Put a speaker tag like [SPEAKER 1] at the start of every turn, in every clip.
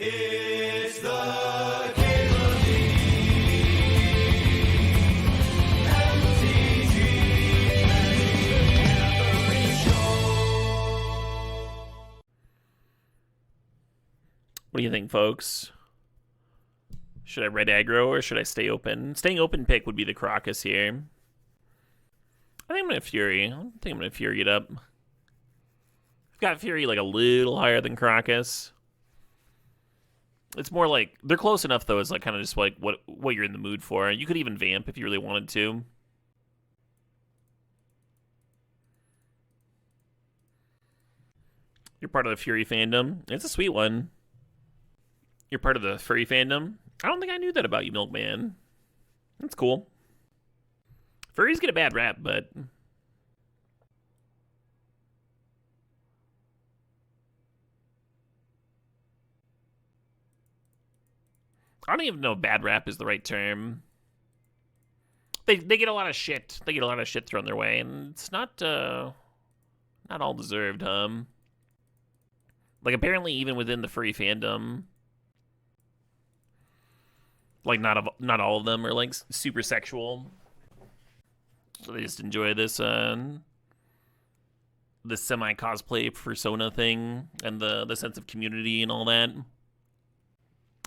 [SPEAKER 1] It's the Cable
[SPEAKER 2] What do you think, folks? Should I red aggro or should I stay open? Staying open pick would be the Crocus here. I think I'm going to Fury. I think I'm going to Fury it up. I've got Fury like a little higher than Crocus. It's more like, they're close enough though, it's like kind of just like what you're in the mood for. You could even vamp if you really wanted to. You're part of the Fury fandom. It's a sweet one. You're part of the furry fandom. I don't think I knew that about you, Milkman. That's cool. Furries get a bad rap, but I don't even know if bad rap is the right term. They get a lot of shit. They get a lot of shit thrown their way, and it's not all deserved, Like apparently even within the furry fandom, like not all of them are like super sexual. So they just enjoy this this semi cosplay persona thing and the sense of community and all that.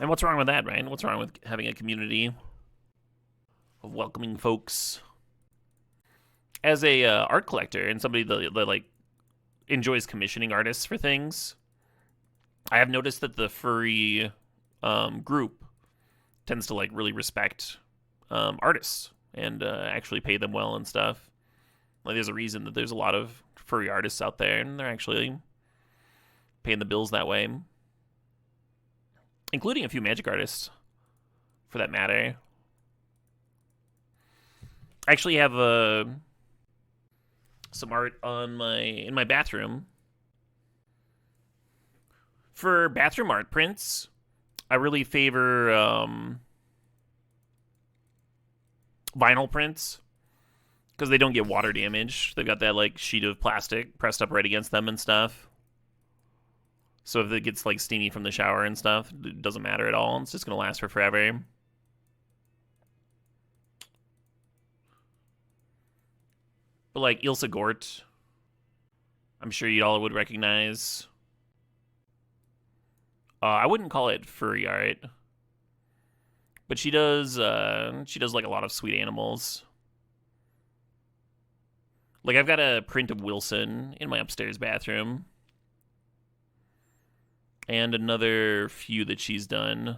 [SPEAKER 2] And what's wrong with that, right? What's wrong with having a community of welcoming folks? As a art collector and somebody that like enjoys commissioning artists for things, I have noticed that the furry group tends to like really respect artists and actually pay them well and stuff. Like there's a reason that there's a lot of furry artists out there and they're actually paying the bills that way. Including a few magic artists, for that matter. I actually have some art in my bathroom. For bathroom art prints, I really favor vinyl prints because they don't get water damage. They've got that like sheet of plastic pressed up right against them and stuff. So if it gets like steamy from the shower and stuff, it doesn't matter at all. It's just gonna last for forever. But like Ilse Gort, I'm sure you all would recognize. I wouldn't call it furry art, but she does like a lot of sweet animals. Like I've got a print of Wilson in my upstairs bathroom. And another few that she's done.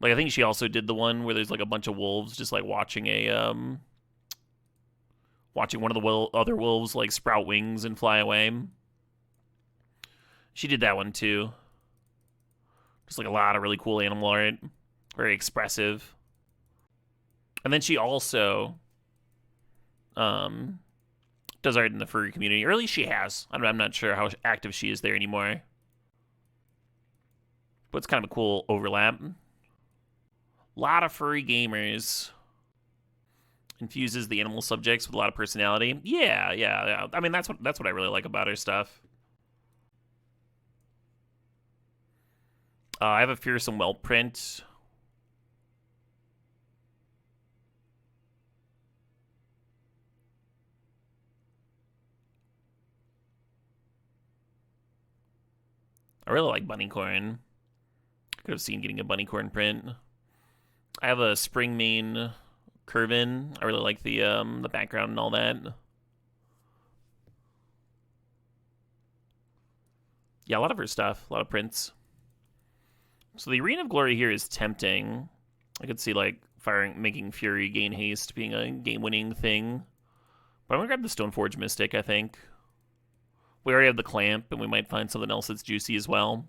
[SPEAKER 2] Like I think she also did the one where there's like a bunch of wolves just like watching one of the other wolves like sprout wings and fly away. She did that one too. Just like a lot of really cool animal art. Very expressive. And then she also does art in the furry community. Or at least she has. I'm not sure how active she is there anymore. But it's kind of a cool overlap. A lot of furry gamers. Infuses the animal subjects with a lot of personality. Yeah. I mean, that's what I really like about her stuff. I have a Fearsome Whelp print. I really like Bunnycorn. Could have seen getting a Bunnycorn print. I have a Spring Mane Curvin. I really like the background and all that. Yeah, a lot of her stuff. A lot of prints. So the Arena of Glory here is tempting. I could see like making Fury gain haste being a game-winning thing. But I'm gonna grab the Stoneforge Mystic, I think. We already have the Clamp, and we might find something else that's juicy as well.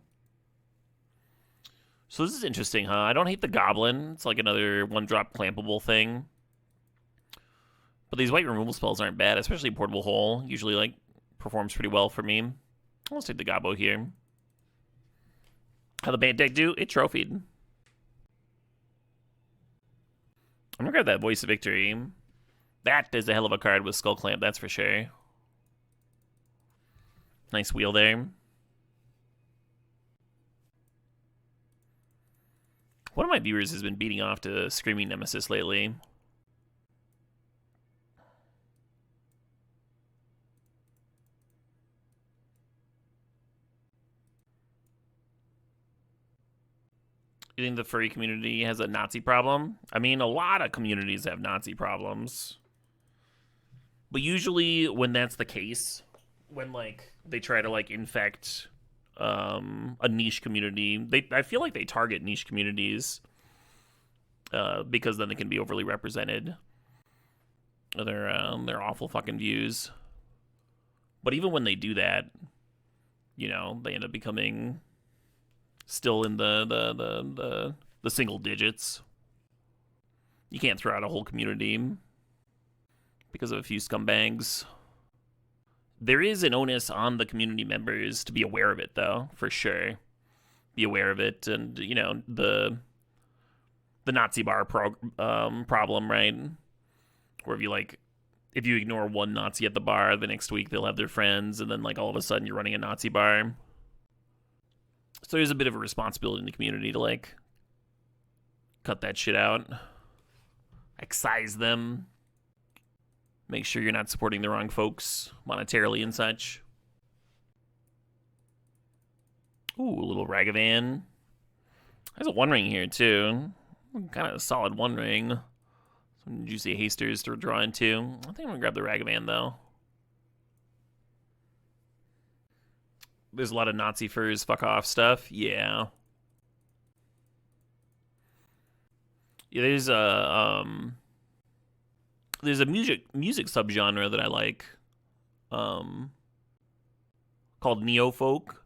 [SPEAKER 2] So this is interesting, huh? I don't hate the Goblin. It's like another one-drop clampable thing. But these white removal spells aren't bad, especially Portable Hole. Usually, like, performs pretty well for me. Let's take the Gobbo here. How the band deck do? It trophied. I'm gonna grab that Voice of Victory. That is a hell of a card with Skull Clamp, that's for sure. Nice wheel there. One of my viewers has been beating off to Screaming Nemesis lately. You think the furry community has a Nazi problem? I mean, a lot of communities have Nazi problems. But usually when that's the case, when, like, they try to, like, infect a niche community, I feel like they target niche communities because then they can be overly represented. Their awful fucking views. But even when they do that, you know, they end up becoming still in the single digits. You can't throw out a whole community because of a few scumbags. There is an onus on the community members to be aware of it, though, for sure. Be aware of it, and, you know, the Nazi bar problem, right? Where if you ignore one Nazi at the bar, the next week they'll have their friends, and then, like, all of a sudden you're running a Nazi bar. So there's a bit of a responsibility in the community to, like, cut that shit out. Excise them. Make sure you're not supporting the wrong folks monetarily and such. Ooh, a little Ragavan. There's a One Ring here, too. Kind of a solid One Ring. Some juicy hasters to draw into. I think I'm going to grab the Ragavan, though. There's a lot of Nazi furs, fuck off stuff. Yeah. Yeah, there's a music subgenre that I like, called neo folk,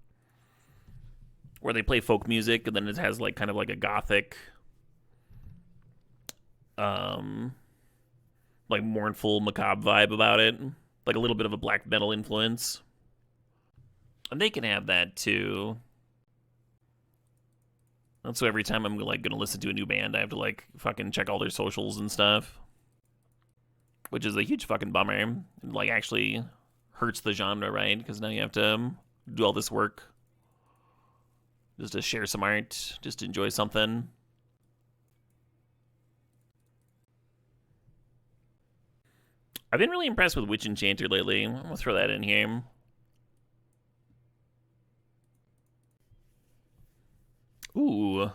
[SPEAKER 2] where they play folk music and then it has like kind of like a gothic, like mournful, macabre vibe about it, like a little bit of a black metal influence. And they can have that too. And so every time I'm like gonna listen to a new band, I have to like fucking check all their socials and stuff, which is a huge fucking bummer. It like actually hurts the genre, right? Because now you have to do all this work just to share some art, just to enjoy something. I've been really impressed with Witch Enchanter lately. I'm gonna throw that in here. Ooh.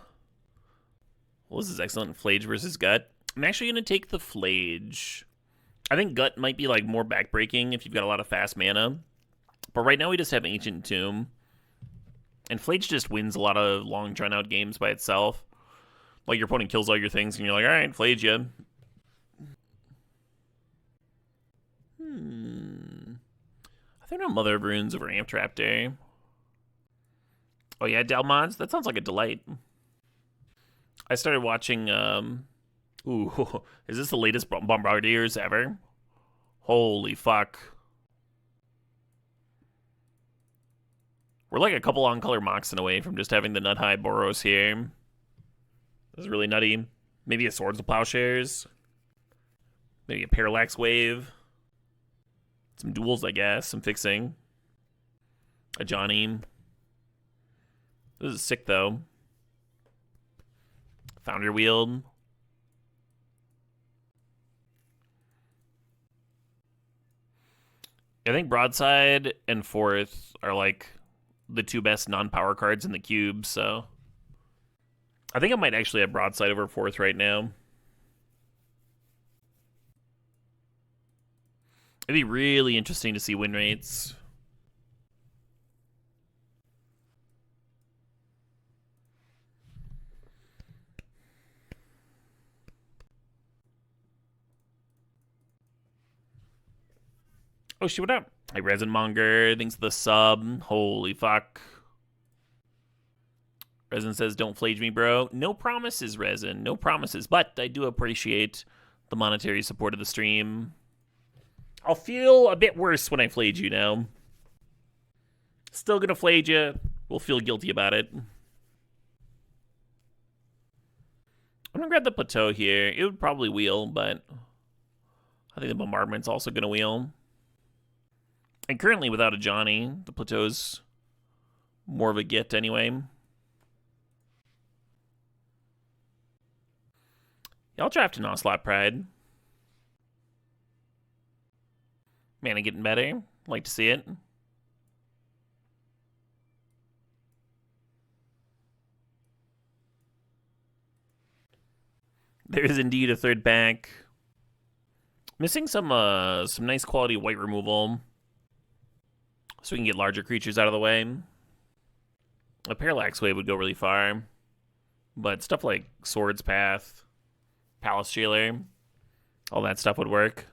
[SPEAKER 2] Well, this is excellent. Flage versus Gut. I'm actually going to take the Flage. I think Gut might be like more backbreaking if you've got a lot of fast mana. But right now we just have Ancient Tomb. And Flage just wins a lot of long drawn out games by itself. Like your opponent kills all your things and you're like, alright, Flage ya. I think I'm Mother of Runes over Amp Trap Day. Oh yeah, Dalmods? That sounds like a delight. I started watching, ooh, is this the latest Bombardiers ever? Holy fuck. We're like a couple on-color Moxen away from just having the Nut High Boros here. This is really nutty. Maybe a Swords of Plowshares. Maybe a Parallax Wave. Some duels, I guess. Some fixing. A Johnny. This is sick, though. Founder Wield. I think Broadside and Fourth are like the two best non-power cards in the cube, so I think I might actually have Broadside over Fourth right now. It'd be really interesting to see win rates. Oh, shit, what up? Hey, Resin Monger, thanks for the sub. Holy fuck. Resin says, don't flage me, bro. No promises, Resin. No promises. But I do appreciate the monetary support of the stream. I'll feel a bit worse when I flage you now. Still gonna flage you. We'll feel guilty about it. I'm gonna grab the Plateau here. It would probably wheel, but I think the Bombardment's also gonna wheel. And currently, without a Johnny, the Plateau's more of a get anyway. I'll draft an Onslaught Pride. Mana getting better. Like to see it. There is indeed a third pack. Missing some nice quality white removal, so we can get larger creatures out of the way. A Parallax Wave would go really far, but stuff like Swords Path, Palace Jailer, all that stuff would work.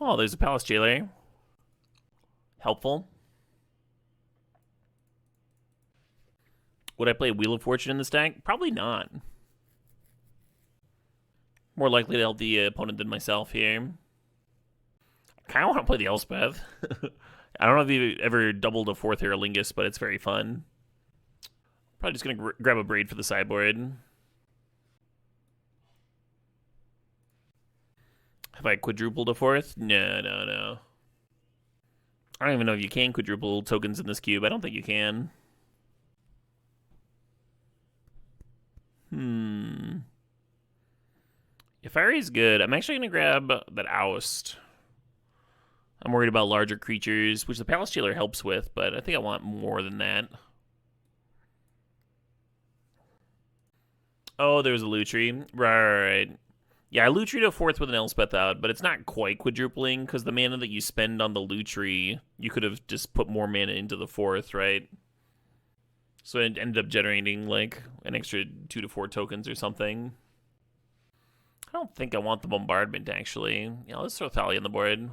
[SPEAKER 2] Oh, there's a Palace Jailer. Helpful. Would I play Wheel of Fortune in this deck? Probably not. More likely to help the opponent than myself here. I kind of want to play the Elspeth. I don't know if you ever doubled a 4th Aerolingus, but it's very fun. Probably just going to grab a Braid for the sideboard. Have I quadrupled a 4th? No. I don't even know if you can quadruple tokens in this cube. I don't think you can. If Fiery's good, I'm actually going to grab that Oust. I'm worried about larger creatures, which the Palace Jailer helps with, but I think I want more than that. Oh, there's a Lutri. Right. Yeah, I Lutried a 4th with an Elspeth out, but it's not quite quadrupling, because the mana that you spend on the Lutri, you could have just put more mana into the 4th, right? So it ended up generating, like, an extra 2 to 4 tokens or something. I don't think I want the Bombardment, actually. Yeah, let's throw Thalia on the board.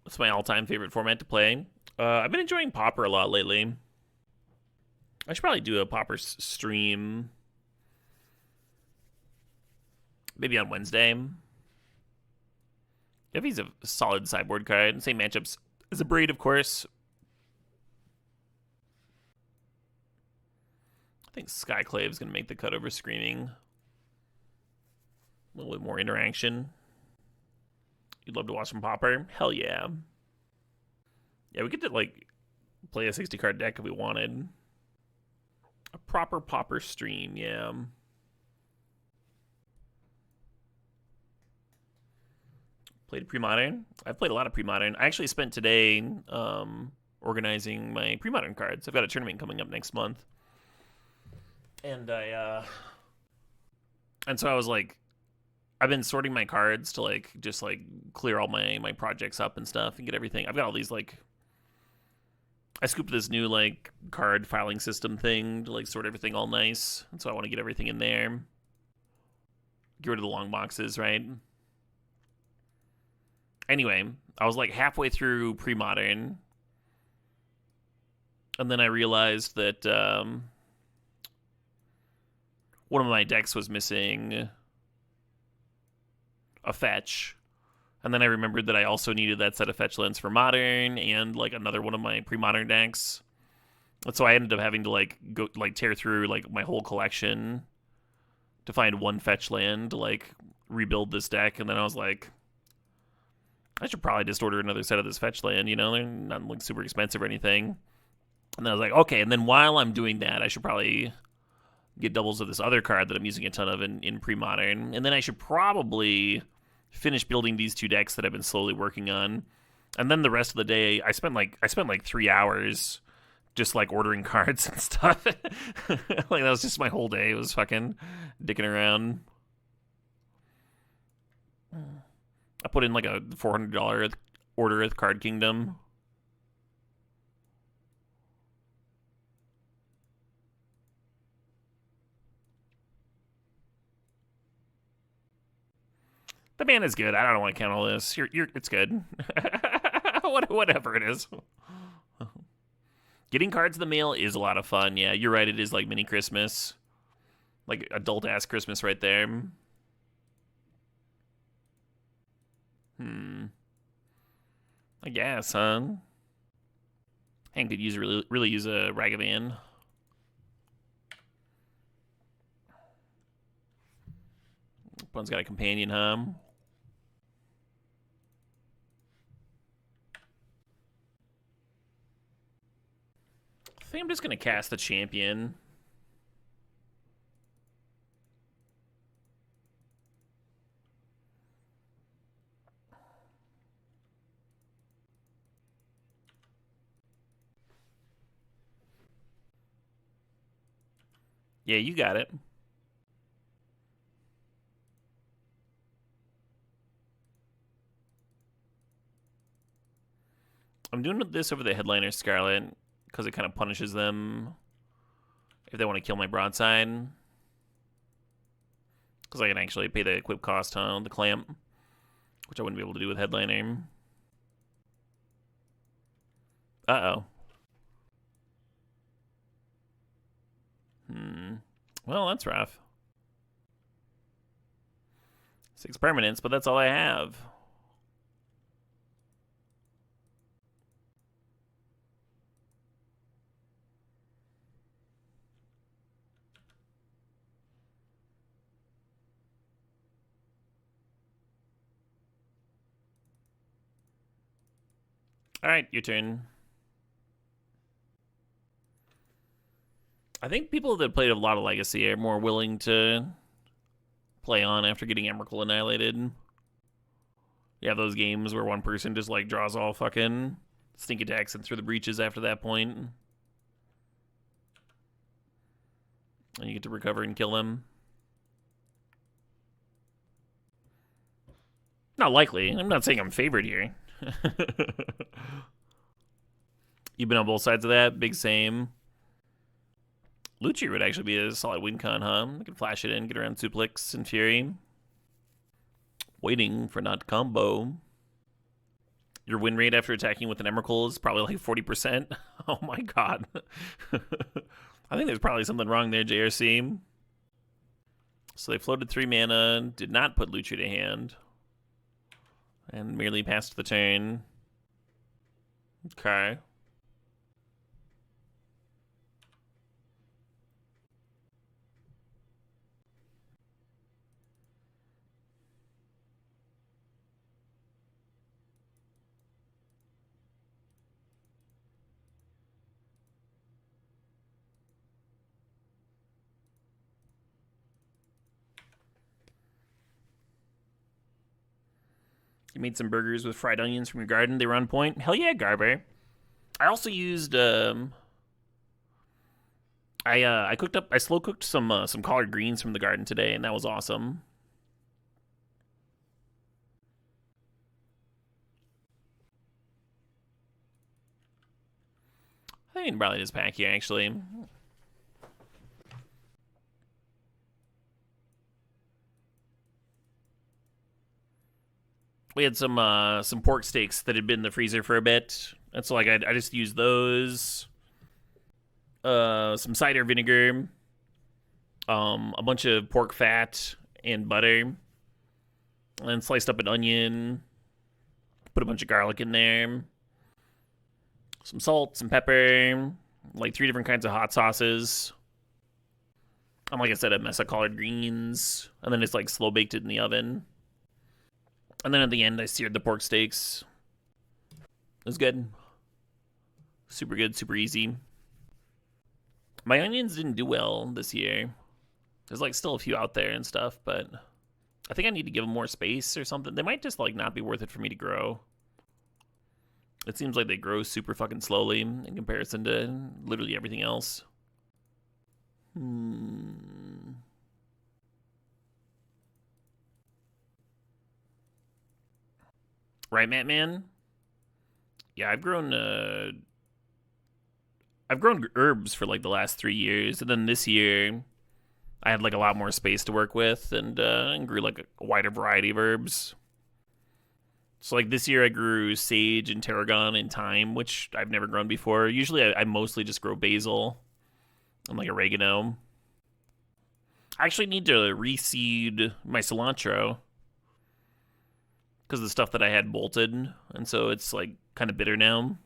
[SPEAKER 2] It's my all-time favorite format to play. I've been enjoying Pauper a lot lately. I should probably do a Pauper stream. Maybe on Wednesday. If he's a solid sideboard card. Same matchups as a Braid, of course. I think Skyclave is going to make the cut over Screaming. A little bit more interaction. You'd love to watch some Pauper? Hell yeah. Yeah, we could, like, play a 60-card deck if we wanted. A proper Pauper stream, yeah. Played Pre-Modern. I've played a lot of Pre-Modern. I actually spent today organizing my Pre-Modern cards. I've got a tournament coming up next month. And so I was like, I've been sorting my cards to like just like clear all my projects up and stuff and get everything. I've got all these like, I scooped this new like card filing system thing to like sort everything all nice. And so I want to get everything in there. Get rid of the long boxes, right? Anyway, I was like halfway through Pre-Modern. And then I realized that one of my decks was missing a fetch. And then I remembered that I also needed that set of fetch lands for Modern and like another one of my Pre-Modern decks. And so I ended up having to like go like tear through like my whole collection to find one fetch land to like rebuild this deck. And then I was like, I should probably just order another set of this fetch land, you know, they're not like super expensive or anything. And then I was like, okay, and then while I'm doing that, I should probably get doubles of this other card that I'm using a ton of in Pre-Modern. And then I should probably finish building these two decks that I've been slowly working on. And then the rest of the day, I spent like 3 hours just like ordering cards and stuff. Like that was just my whole day. It was fucking dicking around. I put in like a $400 order at Card Kingdom. The man is good. I don't want to count all this. It's good. Whatever it is. Getting cards in the mail is a lot of fun. Yeah, you're right. It is like mini Christmas. Like adult-ass Christmas right there. I guess, huh? Hank could really use a Ragavan. One's got a companion, huh? I think I'm just gonna cast the champion. Yeah, you got it. I'm doing this over the Headliner Scarlet because it kind of punishes them if they want to kill my broadside. Because I can actually pay the equip cost on the clamp, which I wouldn't be able to do with Headliner. Uh-oh. Well, that's rough. 6 permanents, but that's all I have. Alright, your turn. I think people that played a lot of Legacy are more willing to play on after getting Emrakul annihilated. Yeah, those games where one person just like draws all fucking sneak attacks and through the breaches after that point. And you get to recover and kill them. Not likely. I'm not saying I'm favored here. You've been on both sides of that. Big same. Luchi would actually be a solid win con, huh? I can flash it in, get around Suplex and Fury. Waiting for not combo. Your win rate after attacking with an Emrakul is probably like 40%. Oh my god. I think there's probably something wrong there, JRC. So they floated 3 mana, did not put Luchi to hand, and merely passed the turn. Okay. You made some burgers with fried onions from your garden. They were on point. Hell yeah, Garber. I also used I slow cooked some collard greens from the garden today, and that was awesome. I didn't probably just pack here actually. We had some pork steaks that had been in the freezer for a bit, and so like I just used those. Some cider vinegar, a bunch of pork fat and butter, and then sliced up an onion. Put a bunch of garlic in there, some salt, some pepper, like 3 different kinds of hot sauces. And like I said, a mess of collard greens, and then it's like slow baked it in the oven. And then at the end, I seared the pork steaks. It was good. Super good, super easy. My onions didn't do well this year. There's like still a few out there and stuff, but I think I need to give them more space or something. They might just like not be worth it for me to grow. It seems like they grow super fucking slowly in comparison to literally everything else. Right, Matt Man? Yeah, I've grown herbs for like the last 3 years, and then this year I had like a lot more space to work with and grew like a wider variety of herbs. So like this year I grew sage and tarragon and thyme, which I've never grown before. Usually I mostly just grow basil and like oregano. I actually need to reseed my cilantro because the stuff that I had bolted, and so it's like kind of bitter now.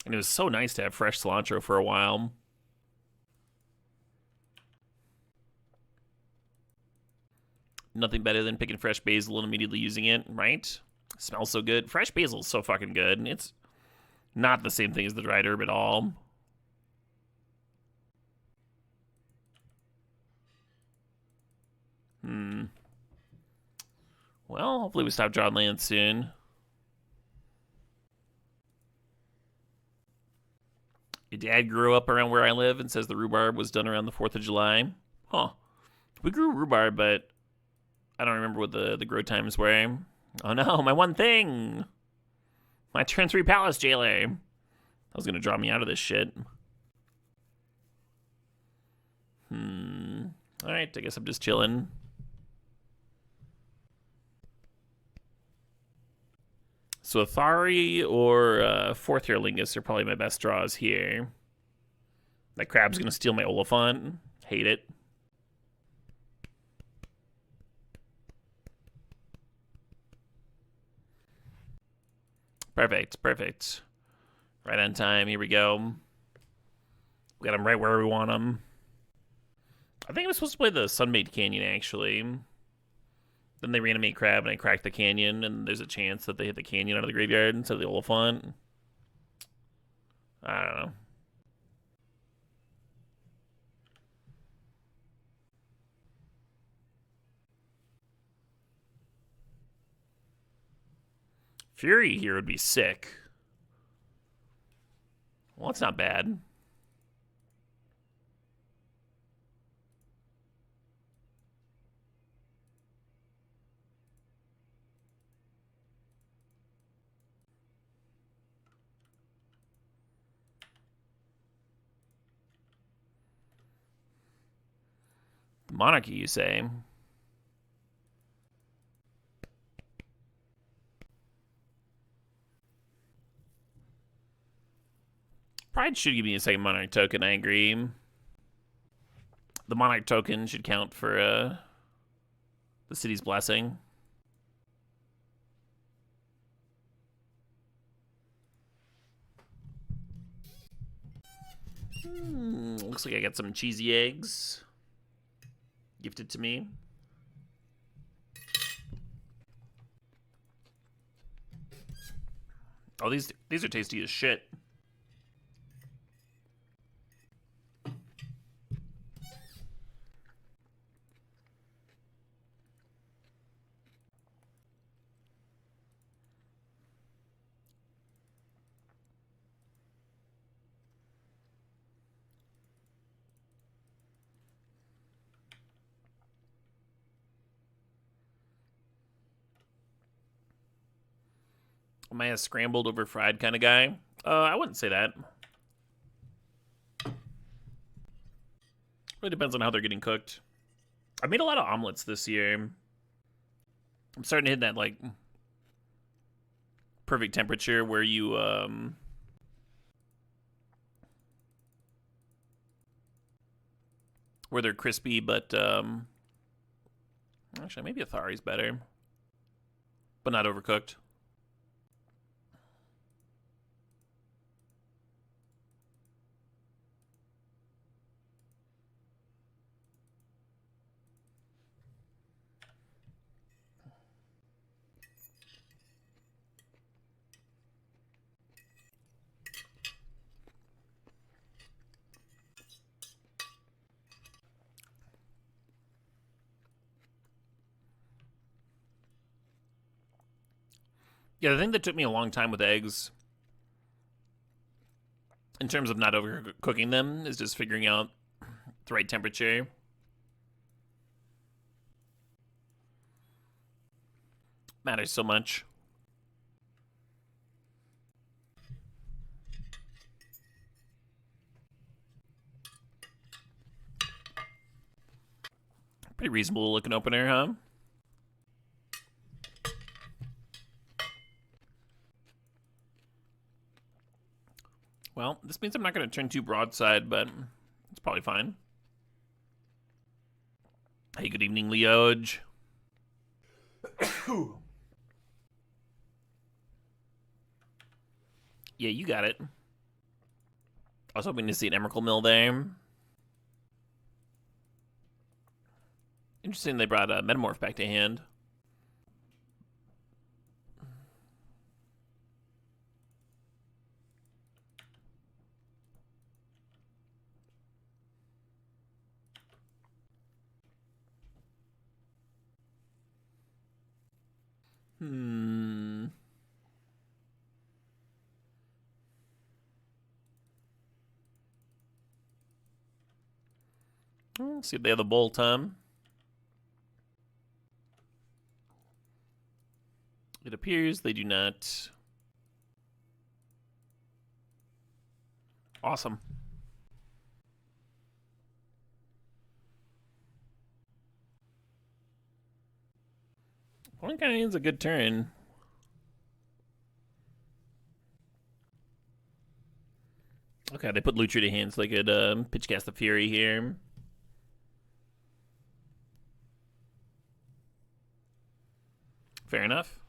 [SPEAKER 2] And it was so nice to have fresh cilantro for a while. Nothing better than picking fresh basil and immediately using it, right? Smells so good. Fresh basil is so fucking good. It's not the same thing as the dried herb at all. Well, hopefully we stop drawing land soon. Your dad grew up around where I live and says the rhubarb was done around the 4th of July. Huh. We grew rhubarb, but I don't remember what the grow times were. Oh no, my one thing! My turn 3 palace jailer! That was gonna draw me out of this shit. Alright, I guess I'm just chilling. So Athari or 4th Year Lingus are probably my best draws here. That crab's gonna steal my Oliphant. Hate it. Perfect, perfect. Right on time, here we go. We got him right where we want him. I think I was supposed to play the Sunbait Canyon, actually. Then they reanimate Crab, and I crack the Canyon, and there's a chance that they hit the Canyon out of the graveyard instead of the Oliphant. I don't know. Fury here would be sick. Well, it's not bad. Monarchy, you say? Pride should give me a second Monarch token, I agree. The Monarch token should count for the city's blessing. Looks like I got some cheesy eggs gifted to me. Oh, these are tasty as shit. Am I a scrambled over fried kind of guy? I wouldn't say that. Really depends on how they're getting cooked. I made a lot of omelets this year. I'm starting to hit that, like, perfect temperature where you, where they're crispy, but, actually, maybe Athari's better. But not overcooked. Yeah, the thing that took me a long time with eggs, in terms of not overcooking them, is just figuring out the right temperature. Matters so much. Pretty reasonable looking opener, huh? Well, this means I'm not going to turn too broadside, but it's probably fine. Hey, good evening, Leoj. Yeah, you got it. I was hoping to see an Emrakul Mill there. Interesting they brought Metamorph back to hand. Let's see if they have the bolt time. It appears they do not. Awesome. One kind of ends a good turn. Okay, they put Lutri to hand so they could pitch cast the Fury here. Fair enough.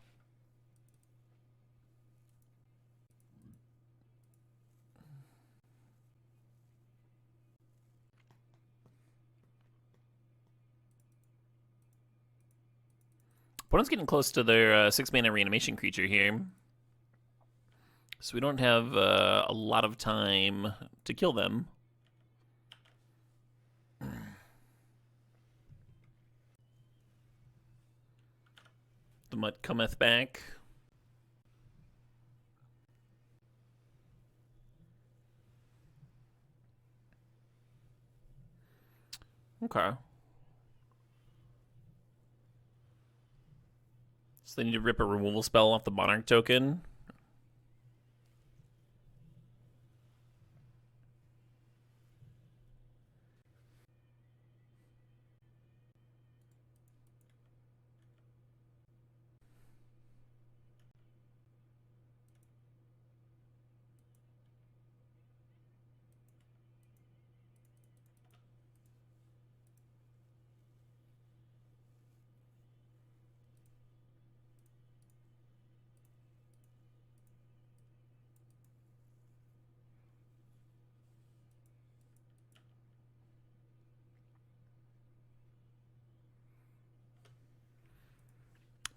[SPEAKER 2] Opponent's getting close to their 6-mana reanimation creature here. So we don't have a lot of time to kill them. The Mutt cometh back. Okay. So they need to rip a removal spell off the Monarch token.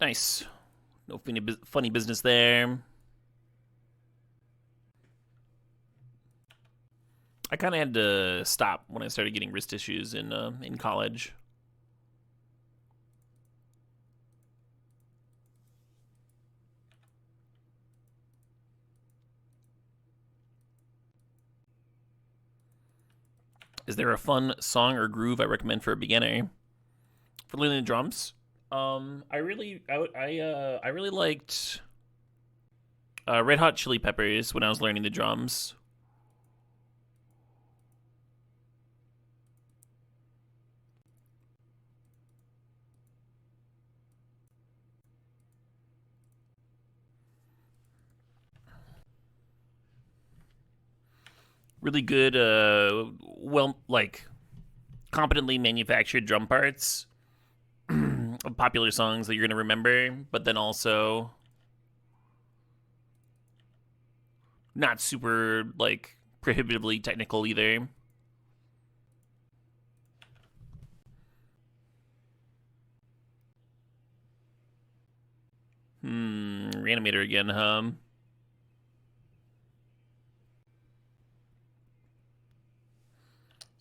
[SPEAKER 2] Nice. No funny business there. I kind of had to stop when I started getting wrist issues in college. Is there a fun song or groove I recommend for a beginner? For learning the drums, I really liked Red Hot Chili Peppers when I was learning the drums. Really good, competently manufactured drum parts of popular songs that you're gonna remember, but then also not super prohibitively technical either. Reanimator again, huh?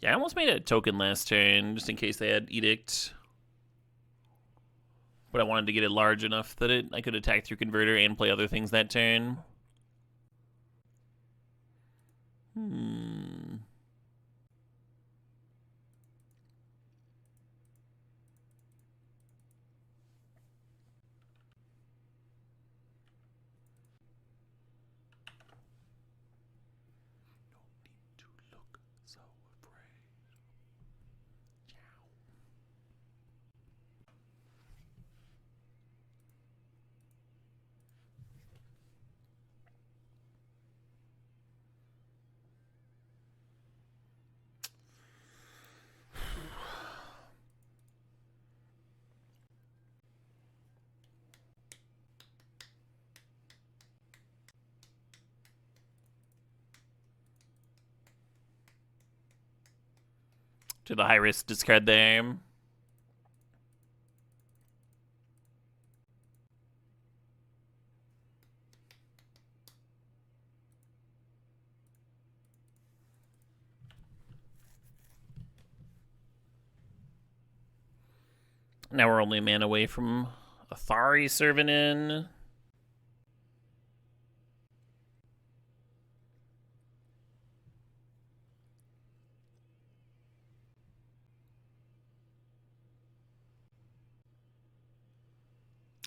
[SPEAKER 2] Yeah, I almost made a token last turn just in case they had Edict. But I wanted to get it large enough that I could attack through Converter and play other things that turn. To the high risk discard there. Now we're only a man away from Athari serving in.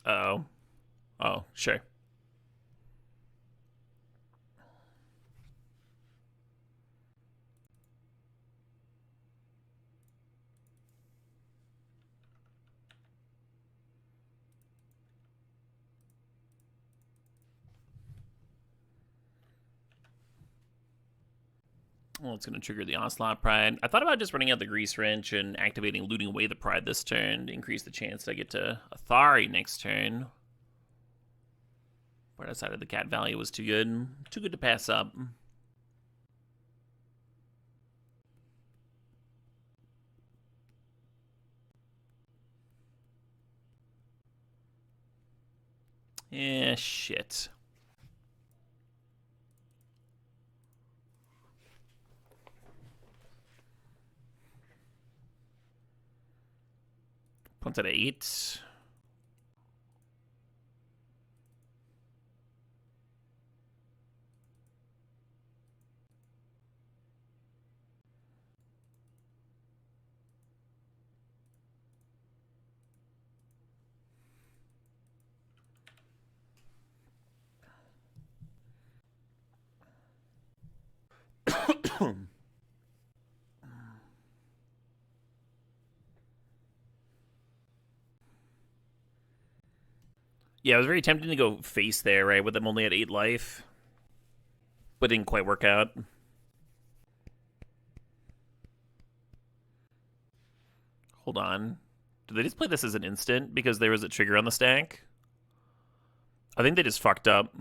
[SPEAKER 2] Uh-oh. Oh, sure. Well, it's going to trigger the Onslaught Pride. I thought about just running out the Grease Wrench and activating Looting Away the Pride this turn to increase the chance that I get to Athari next turn. But I decided the Cat value was too good. Too good to pass up. Yeah, shit. Points at 8. Yeah, it was very tempting to go face there, right, with them only at 8 life. But didn't quite work out. Hold on. Did they just play this as an instant because there was a trigger on the stack? I think they just fucked up.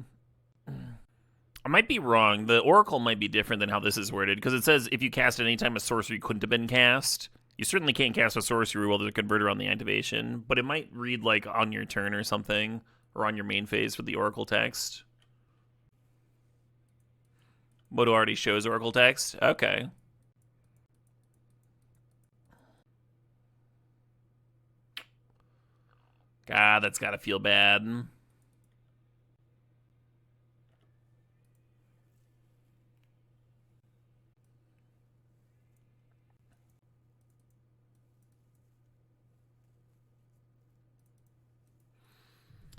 [SPEAKER 2] I might be wrong. The Oracle might be different than how this is worded, because it says if you cast at any time a sorcery couldn't have been cast. You certainly can't cast a sorcery while there's a converter on the activation, but it might read like on your turn or something, or on your main phase for the Oracle text. Moto already shows Oracle text? Okay. God, that's gotta feel bad.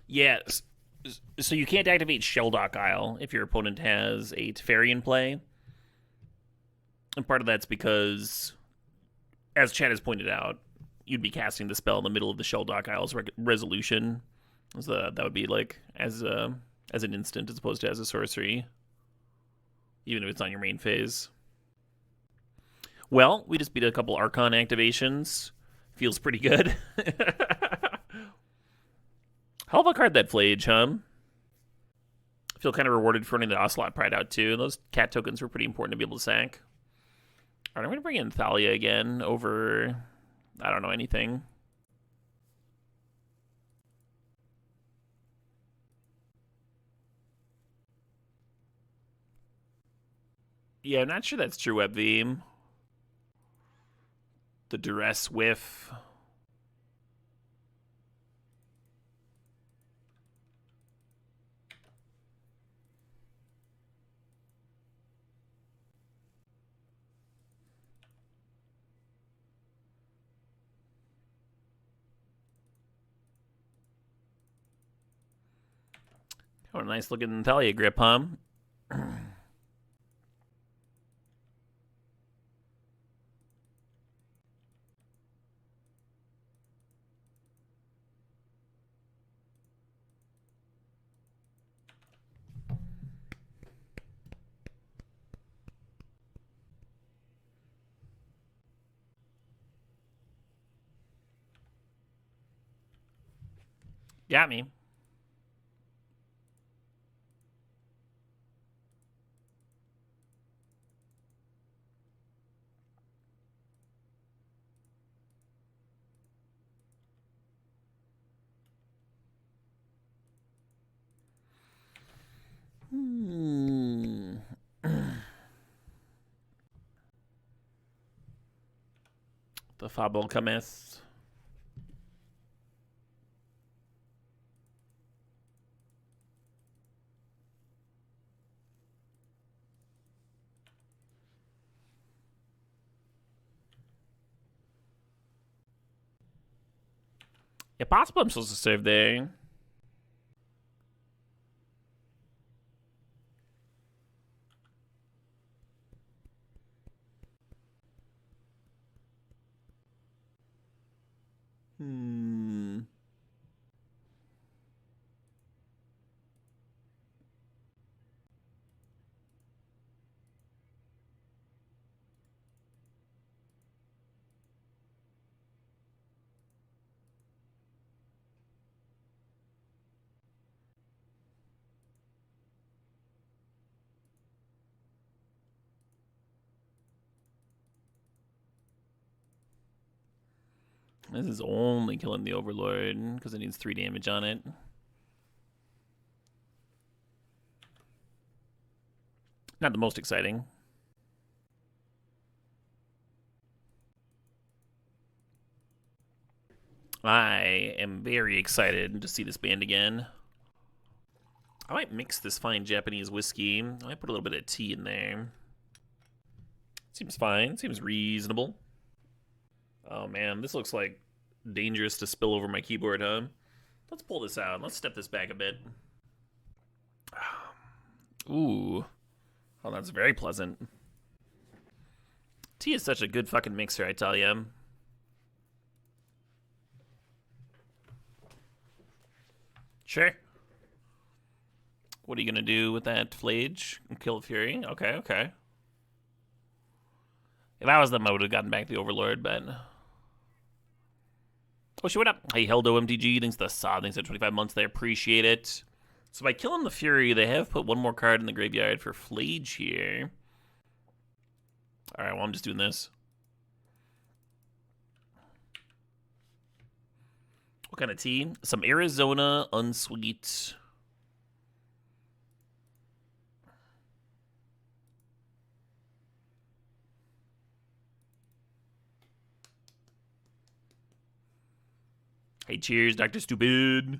[SPEAKER 2] Yes. So you can't activate Shelldock Isle if your opponent has a Teferi in play. And part of that's because, as Chad has pointed out, you'd be casting the spell in the middle of the Shelldock Isle's resolution. So that would be like as an instant as opposed to as a sorcery, even if it's on your main phase. Well, we just beat a couple Archon activations. Feels pretty good. Hell of a card, that Flage, huh? I feel kind of rewarded for running the Ocelot Pride out, too. Those cat tokens were pretty important to be able to sack. All right, I'm going to bring in Thalia again over, I don't know, anything. Yeah, I'm not sure that's true, WebV. The Duress Whiff. Oh, a nice looking Thalia grip, huh? Got me. The Fable cometh. If possible, I'm supposed to serve there. Hmm. This is only killing the Overlord because it needs 3 damage on it. Not the most exciting. I am very excited to see this band again. I might mix this fine Japanese whiskey. I might put a little bit of tea in there. Seems fine. Seems reasonable. Oh man, this looks like dangerous to spill over my keyboard, huh? Let's pull this out. Let's step this back a bit. Ooh. Oh, that's very pleasant. Tea is such a good fucking mixer, I tell you. Sure. What are you gonna do with that Flage? Kill Fury? Okay, okay. If I was them, I would have gotten back the Overlord, but... Oh, shit, what up? Hey, Heldo MTG, thanks to the Sod, thanks to 25 months, they appreciate it. So by killing the Fury, they have put one more card in the graveyard for Flage here. Alright, well, I'm just doing this. What kind of tea? Some Arizona Unsweet. Hey, cheers, Dr. Stupid.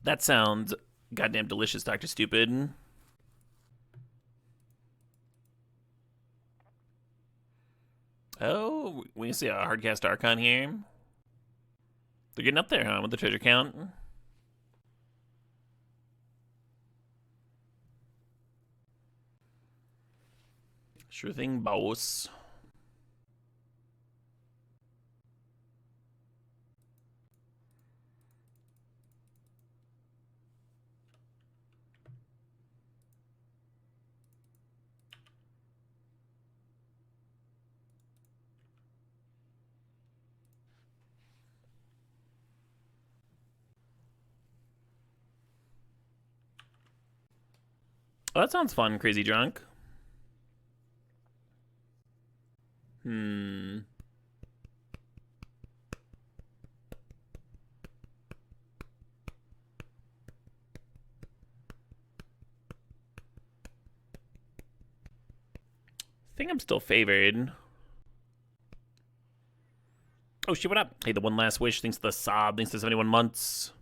[SPEAKER 2] That sounds goddamn delicious, Dr. Stupid. Oh, we see a Hardcast Archon here. They're getting up there, huh, with the treasure count. Sure thing, boss. Oh, that sounds fun, Crazy Drunk. Hmm. I think I'm still favored. Oh shit, what up? Hey, the one last wish, thanks to the Sob, thanks to 71 months.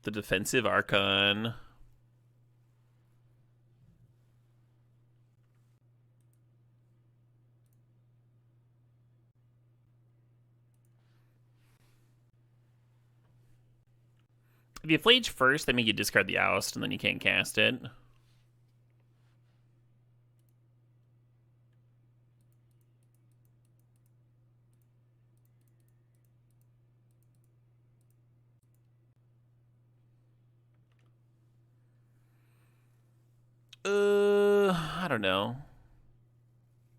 [SPEAKER 2] The defensive Archon. If you Flage first, they make you discard the Oust, and then you can't cast it. I don't know.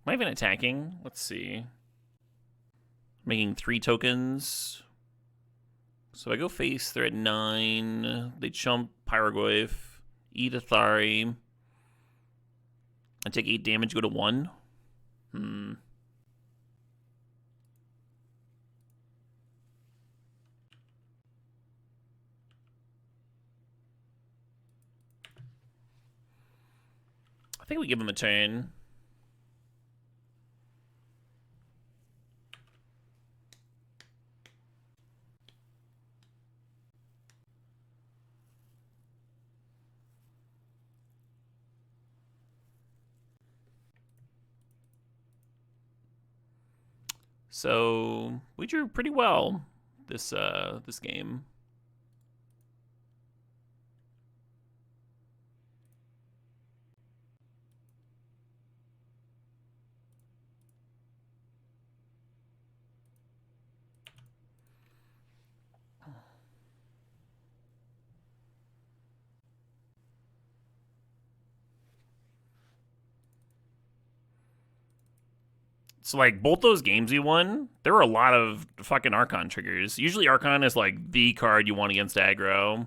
[SPEAKER 2] Am I even attacking? Let's see. Making 3 tokens. So if I go face, they're at 9. They chump Pyrogoyf, eat Athari, and take 8 damage, go to 1. I think we give him a turn. So we drew pretty well this this game. So like both those games we won, there were a lot of fucking Archon triggers. Usually Archon is like the card you want against aggro.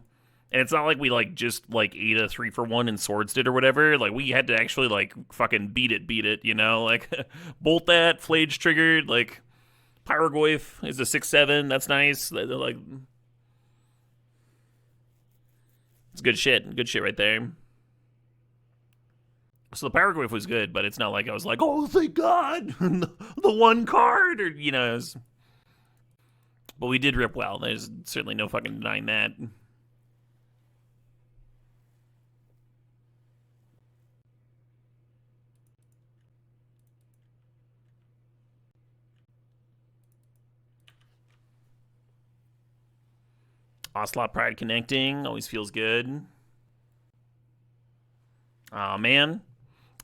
[SPEAKER 2] And it's not like we like just like ate a 3-for-1 and swords did or whatever. Like we had to actually like fucking beat it, you know? Like bolt that, Flage triggered, like Pyrogoyf is a 6/7, that's nice. Like it's good shit. Good shit right there. So the Pyrogoyf was good, but it's not like I was like, oh, thank God, the one card, or, you know. But we did rip well. There's certainly no fucking denying that. Ocelot Pride connecting always feels good. Oh, man.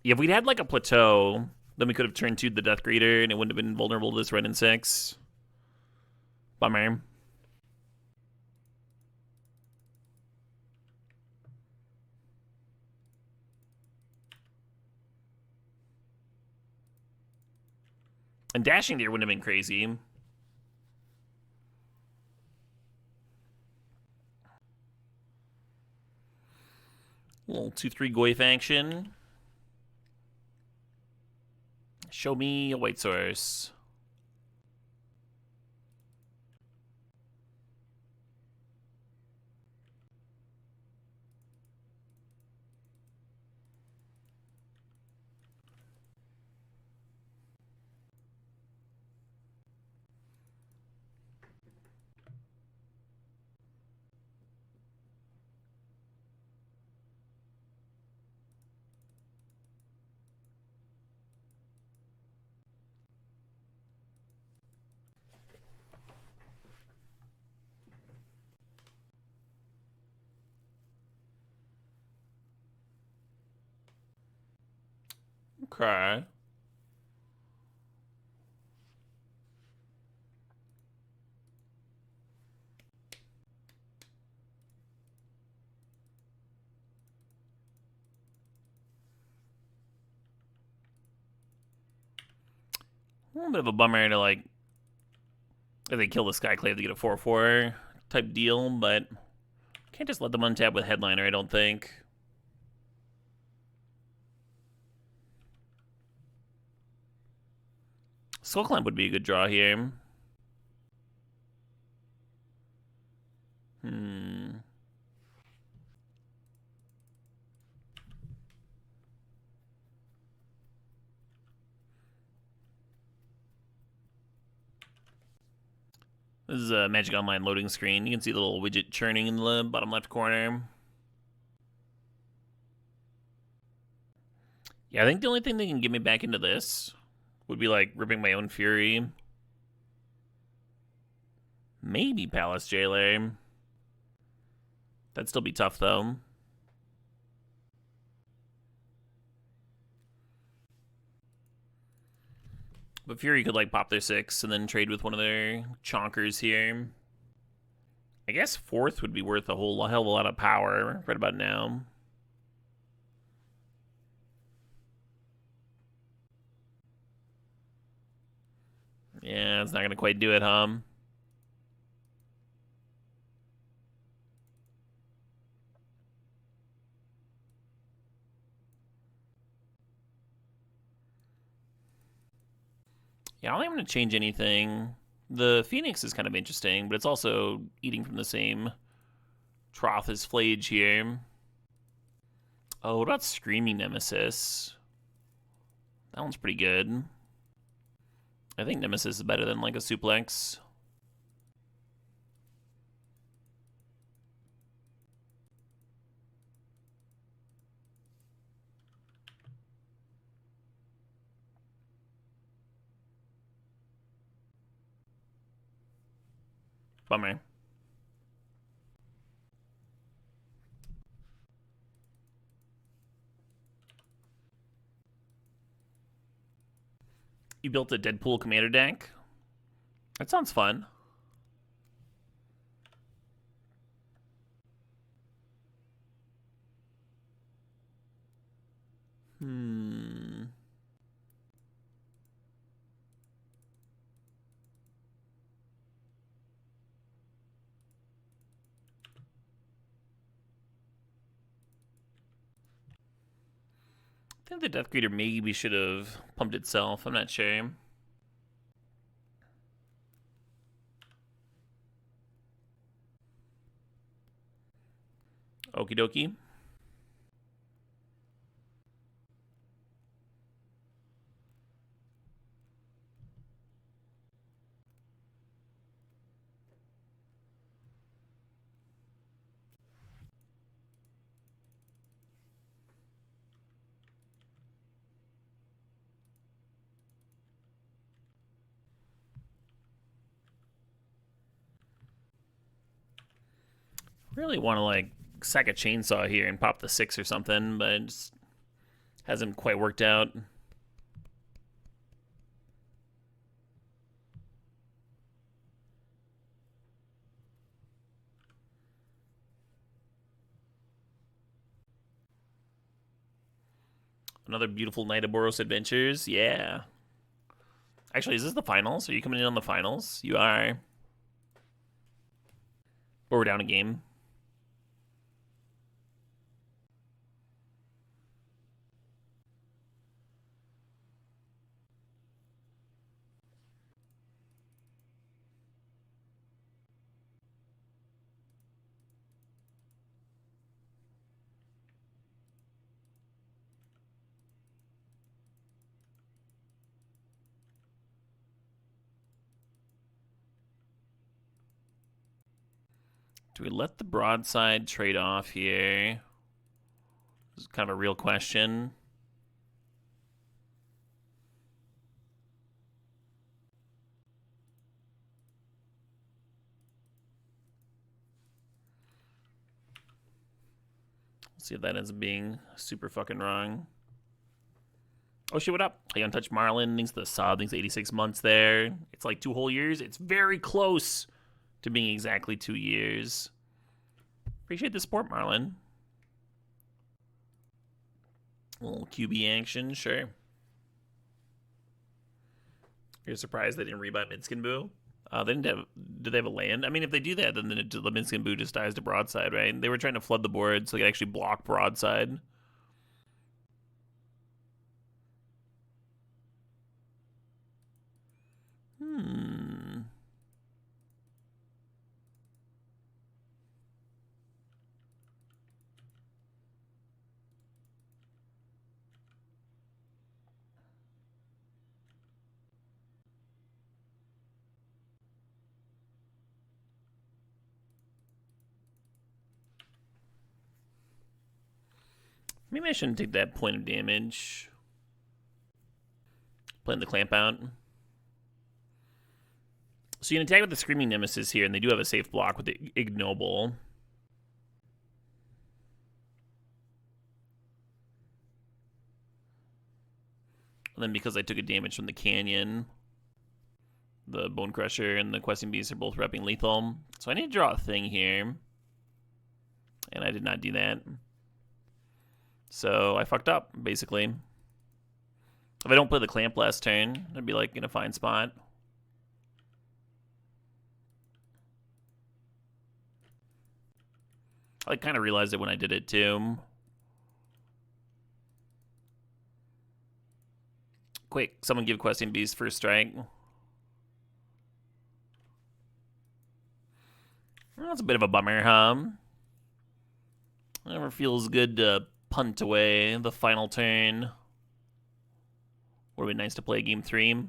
[SPEAKER 2] Yeah, if we'd had like a plateau, then we could have turned to the Death Greeter and it wouldn't have been vulnerable to this red and 6. Bummer. And dashing there wouldn't have been crazy. Little 2/3 Goyf action. Show me a white source. Okay. A little bit of a bummer to like if they kill the Skyclave to get a 4/4 type deal, but can't just let them untap with Headliner, I don't think. Skullclamp would be a good draw here. This is a Magic Online loading screen. You can see the little widget churning in the bottom left corner. Yeah, I think the only thing that can get me back into this would be like ripping my own Fury. Maybe Palace Jailer. That'd still be tough though. But Fury could like pop their 6 and then trade with one of their chonkers here. I guess 4th would be worth a hell of a lot of power right about now. Yeah, it's not gonna quite do it, huh? Yeah, I don't think I'm gonna change anything. The Phoenix is kind of interesting, but it's also eating from the same trough as Flage here. Oh, what about Screaming Nemesis? That one's pretty good. I think Nemesis is better than like a Suplex. Bummer. You built a Deadpool commander deck? That sounds fun. I think the Death Greeter maybe should have pumped itself. I'm not sure. Okie dokie. Really want to like sack a chainsaw here and pop the 6 or something, but it just hasn't quite worked out. Another beautiful night of Boros Adventures. Yeah. Actually, is this the finals? Are you coming in on the finals? You are. But we're down a game. Do we let the broadside trade off here? This is kind of a real question. Let's see if that ends up being super fucking wrong. Oh shit, what up? Hey, Untouched Marlin, thanks to the sub, thanks to 86 months there. It's like 2 whole years. It's very close to being exactly 2 years. Appreciate the support, Marlin. A little QB action, sure. You're surprised they didn't rebuy Minskin Boo? They didn't have. Do they have a land? I mean, if they do that, then the Minskin Boo just dies to broadside, right? They were trying to flood the board so they could actually block broadside. Maybe I shouldn't take that point of damage. Playing the clamp out. So you can attack with the Screaming Nemesis here, and they do have a safe block with the Ignoble. And then because I took a damage from the Canyon, the Bone Crusher and the Questing Beast are both repping lethal. So I need to draw a thing here. And I did not do that. So I fucked up, basically. If I don't play the clamp last turn, I'd be like in a fine spot. I kind of realized it when I did it too. Quick, someone give Questing Beast first strike. Well, that's a bit of a bummer, huh? Never feels good to punt away the final turn. Would have been nice to play game 3.